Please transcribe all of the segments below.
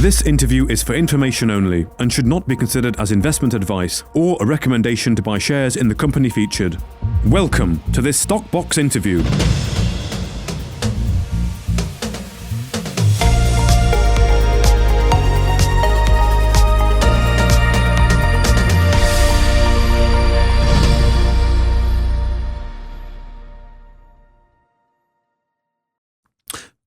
This interview is for information only and should not be considered as investment advice or a recommendation to buy shares in the company featured. Welcome to this Stock Box interview.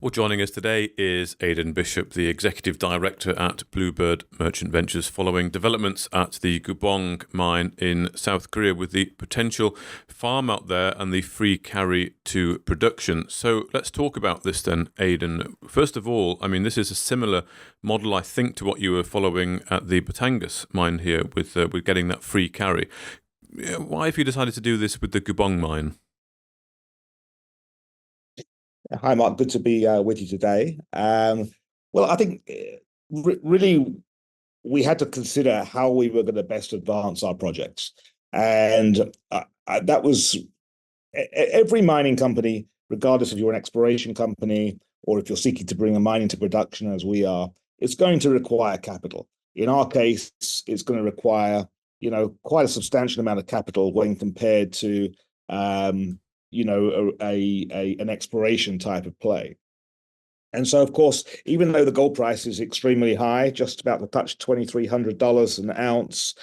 Well, joining us today is Aidan Bishop, the Executive Director at Bluebird Merchant Ventures, following developments at the Gubong mine in South Korea with the potential farm out there and the free carry to production. So let's talk about this then, Aidan. First of all, I mean, this is a similar model, I think, to what you were following at the Batangas mine here with getting that free carry. Why have you decided to do this with the Gubong mine? Hi, Mark. Good to be with you today. Well, I think really we had to consider how we were going to best advance our projects. And that was every mining company, regardless if you're an exploration company or if you're seeking to bring a mine into production as we are, it's going to require capital. In our case, it's going to require, quite a substantial amount of capital when compared to an exploration type of play. And so, of course, even though the gold price is extremely high, just about to touch $2,300 an ounce,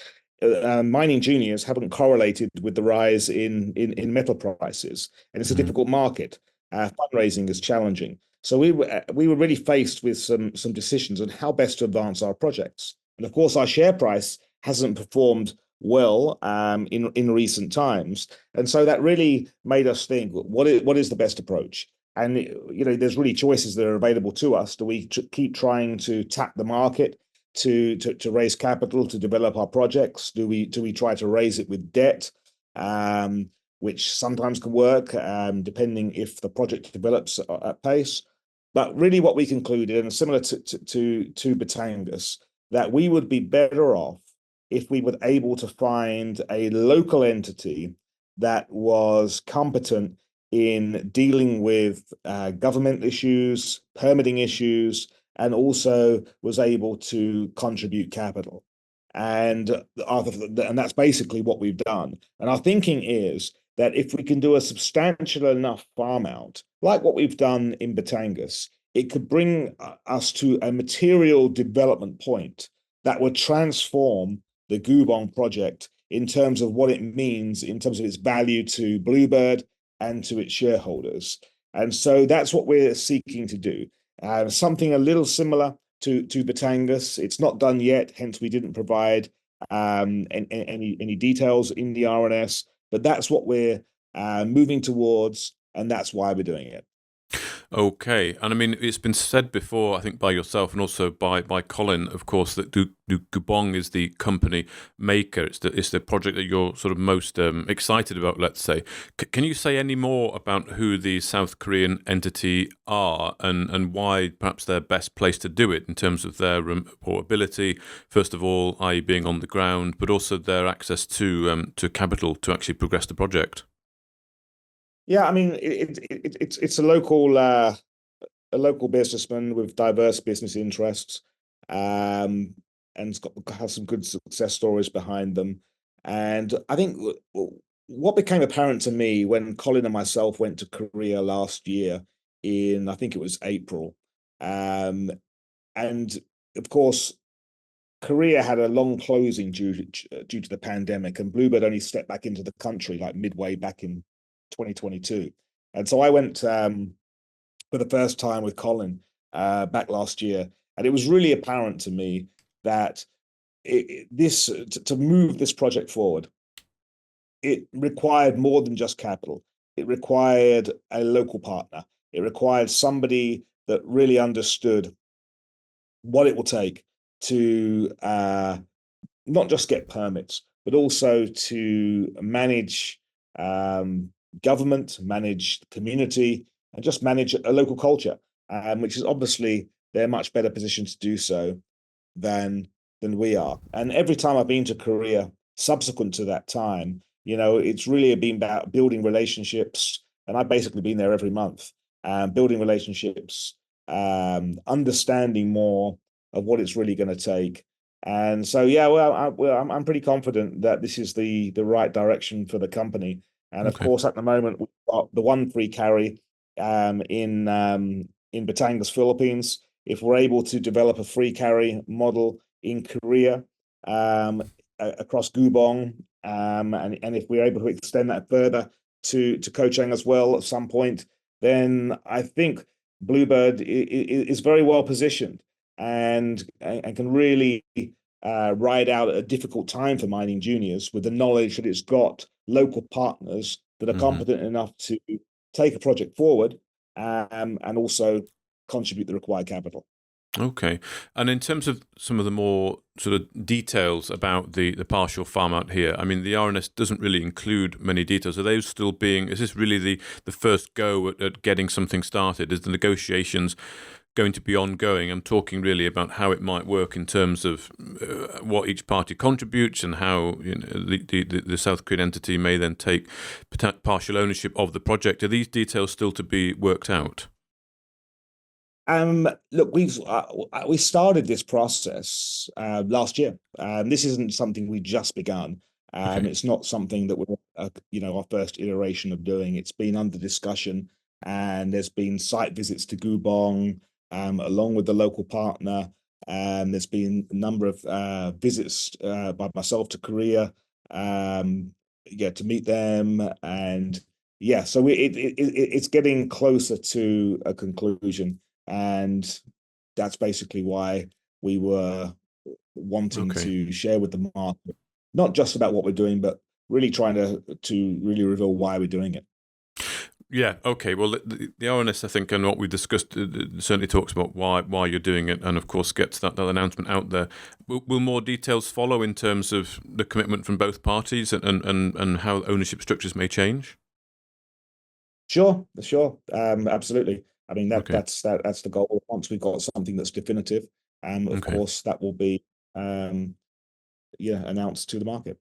mining juniors haven't correlated with the rise in metal prices, and it's a difficult market. Fundraising is challenging, so we were really faced with some decisions on how best to advance our projects. And of course, our share price hasn't performed well in recent times, and so that really made us think, what is the best approach? And there's really choices that are available to us. Do we keep trying to tap the market to raise capital to develop our projects? Do we try to raise it with debt, which sometimes can work depending if the project develops at pace? But really, what we concluded, and similar to Batangas, that we would be better off if we were able to find a local entity that was competent in dealing with government issues, permitting issues, and also was able to contribute capital. And that's basically what we've done. And our thinking is that if we can do a substantial enough farm out, like what we've done in Batangas, it could bring us to a material development point that would transform the Gubong project in terms of what it means, in terms of its value to Bluebird and to its shareholders. And so that's what we're seeking to do. Something a little similar to Batangas. It's not done yet, hence we didn't provide any details in the RNS, but that's what we're moving towards, and that's why we're doing it. Okay, and I mean, it's been said before, I think, by yourself and also by Colin, of course, that Gubong is the company maker. It's the project that you're sort of most excited about, let's say. Can you say any more about who the South Korean entity are and why perhaps they're best placed to do it in terms of their reportability, first of all, i.e. being on the ground, but also their access to capital to actually progress the project? Yeah, I mean, it's a local businessman with diverse business interests, and has some good success stories behind them. And I think what became apparent to me when Colin and myself went to Korea last year I think it was April, and of course, Korea had a long closing due to the pandemic, and Bluebird only stepped back into the country like midway back in 2022. And so I went for the first time with Colin back last year, and it was really apparent to me that to move this project forward, it required more than just capital. It required a local partner. It required somebody that really understood what it will take to not just get permits, but also to manage government, manage the community, and just manage a local culture, which is obviously they're much better positioned to do so than we are. And every time I've been to Korea subsequent to that time, it's really been about building relationships, and I've basically been there every month, building relationships, understanding more of what it's really going to take. And so, yeah, well, I'm pretty confident that this is the right direction for the company. And of Okay. course, at the moment, we've got the one free carry in Batangas, Philippines. If we're able to develop a free carry model in Korea, across Gubong, and if we're able to extend that further to Ko Chang as well at some point, then I think Bluebird is very well positioned and can really ride out a difficult time for mining juniors with the knowledge that it's got local partners that are competent enough to take a project forward, and also contribute the required capital. Okay. And in terms of some of the more sort of details about the partial farm out here, I mean, the RNS doesn't really include many details. Are they still being, is this really the first go at getting something started? Is the negotiations going to be ongoing? I'm talking really about how it might work in terms of what each party contributes and how the South Korean entity may then take partial ownership of the project. Are these details still to be worked out? Look, we started this process last year. This isn't something we just begun. Okay. It's not something that we're, our first iteration of doing. It's been under discussion, and there's been site visits to Gubong, along with the local partner. There's been a number of visits by myself to Korea, yeah, to meet them, and yeah, so it's getting closer to a conclusion. And that's basically why we were wanting Okay. to share with the market, not just about what we're doing, but really trying to really reveal why we're doing it. Yeah. Okay. Well, the RNS, I think, and what we discussed certainly talks about why you're doing it, and of course gets that announcement out there. Will more details follow in terms of the commitment from both parties and how ownership structures may change? Sure, absolutely. I mean Okay. that's the goal. Once we've got something that's definitive, of Okay. course that will be yeah, announced to the market.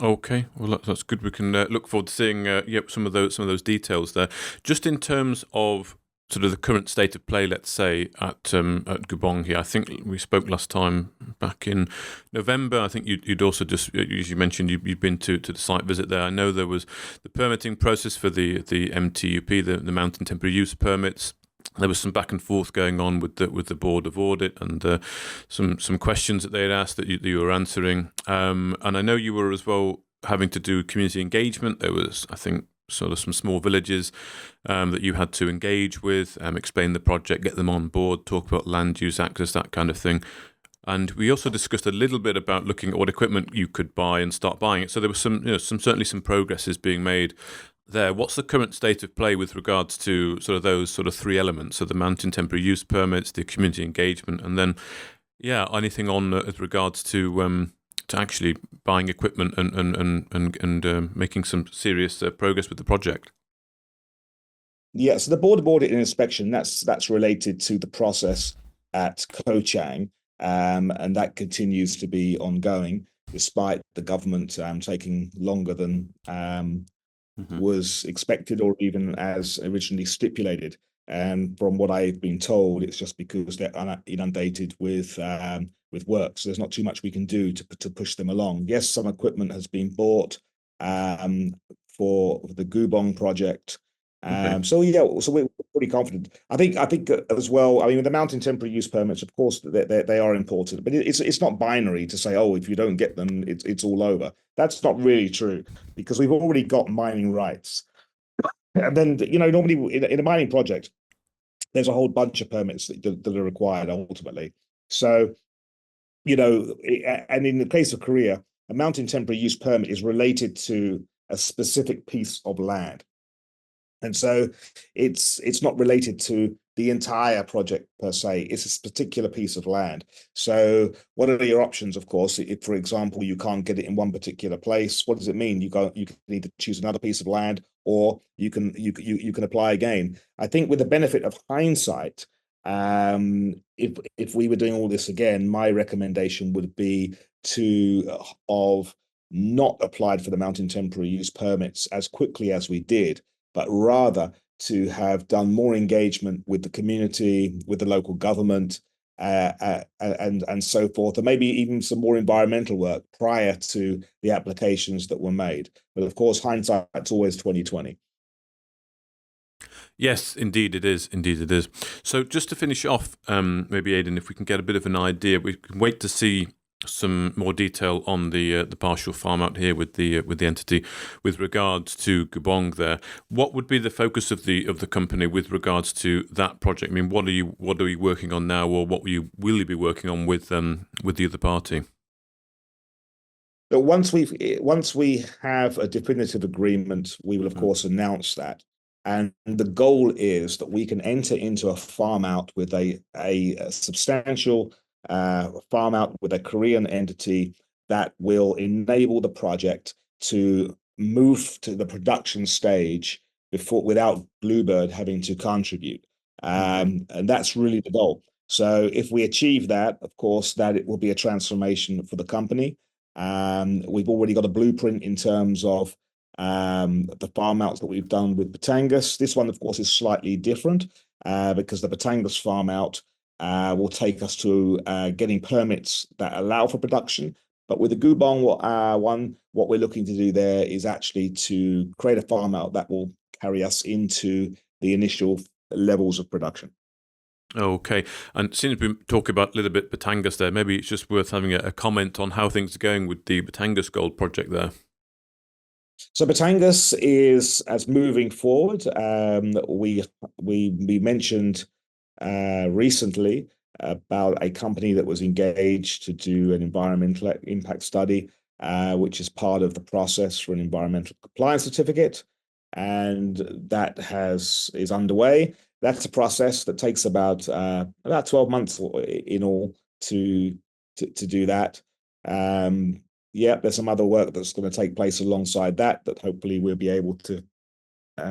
Okay, well that's good. We can look forward to seeing some of those details there. Just in terms of sort of the current state of play, let's say at Gubong here. I think we spoke last time back in November. I think you'd also just, as you mentioned, you'd been to the site visit there. I know there was the permitting process for the MTUP, the Mountain Temporary Use permits. There was some back and forth going on with the board of audit, and some questions that they had asked that you were answering. And I know you were as well having to do community engagement. There was, I think, sort of some small villages that you had to engage with, explain the project, get them on board, talk about land use access, that kind of thing. And we also discussed a little bit about looking at what equipment you could buy and start buying it. So there was certainly some progresses being made there. What's the current state of play with regards to sort of those sort of three elements? So the mountain temporary use permits, the community engagement, and then anything on with regards to actually buying equipment and making some serious progress with the project. Yeah, so the board of audit and inspection, that's related to the process at Ko Chang, and that continues to be ongoing despite the government taking longer than was expected or even as originally stipulated. And from what I've been told, it's just because they're inundated with work, so there's not too much we can do to push them along. Yes, some equipment has been bought for the Gubong project. Okay. So yeah, so we're pretty confident. I think as well. I mean, with the mountain temporary use permits, of course, they are important, but it's not binary to say, oh, if you don't get them, it's all over. That's not really true, because we've already got mining rights, and then normally in a mining project, there's a whole bunch of permits that are required ultimately. So and in the case of Korea, a mountain temporary use permit is related to a specific piece of land. And so it's not related to the entire project per se. It's a particular piece of land. So what are your options? Of course, if, for example, you can't get it in one particular place, what does it mean? You can either choose another piece of land, or you can apply again. I think with the benefit of hindsight, if we were doing all this again, my recommendation would be to of not applied for the mountain temporary use permits as quickly as we did, but rather to have done more engagement with the community, with the local government, and so forth, and maybe even some more environmental work prior to the applications that were made. But of course, hindsight's always 2020. Yes, indeed it is. Indeed it is. So just to finish off, maybe Aidan, if we can get a bit of an idea, we can wait to see some more detail on the partial farm out here with the entity with regards to Gubong there. What would be the focus of the company with regards to that project? I mean, what are you working on now, or what will you be working on with the other party? But once we have a definitive agreement, we will of course announce that. And the goal is that we can enter into a farm out with a substantial farm out with a Korean entity that will enable the project to move to the production stage without Bluebird having to contribute. And that's really the goal. So if we achieve that, of course, that it will be a transformation for the company. We've already got a blueprint in terms of the farm outs that we've done with Batangas. This one, of course, is slightly different because the Batangas farm out will take us to getting permits that allow for production. But with the Gubong one, what we're looking to do there is actually to create a farm out that will carry us into the initial levels of production. Okay, and since we talk about a little bit Batangas there, maybe it's just worth having a comment on how things are going with the Batangas Gold project there. So Batangas is as moving forward. We mentioned recently about a company that was engaged to do an environmental impact study, which is part of the process for an environmental compliance certificate, and that is underway. That's a process that takes about 12 months in all to do that. Yeah, there's some other work that's going to take place alongside that hopefully we'll be able to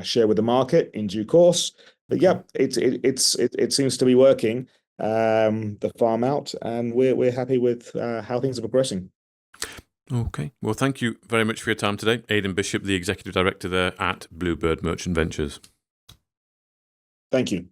share with the market in due course. But yeah, it seems to be working, the farm out, and we're happy with how things are progressing. Okay, well, thank you very much for your time today, Aidan Bishop, the Executive Director there at Bluebird Merchant Ventures. Thank you.